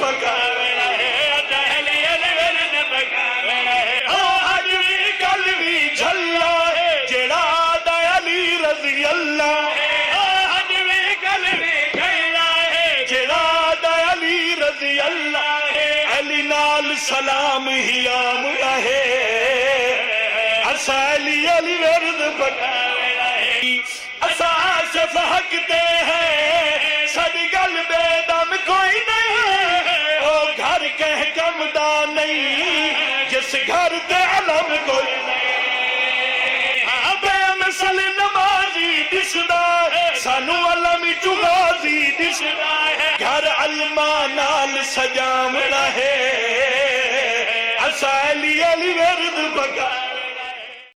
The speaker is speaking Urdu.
پکاونا ہے علی علی ورد پکاونا ہے اج بھی گل بھی جھلا ہے جڑا دا علی رضی اللہ اج بھی گل بھی جھلا ہے جڑا دا علی رضی اللہ علی نال سلام ہی عام رہے اسا علی علی ورد پکاونا ہے اسا آصف حق دے ہیں ساڈی گل بے دم کوئی نہیں او گھر کہہ کم دا نہیں جس گھر تے علم کوئی نہیں بے مثل نمازی دسدا سانو علم چغازی دسدا گھر علما نال سجام رہے اسا علی علی ورد پکا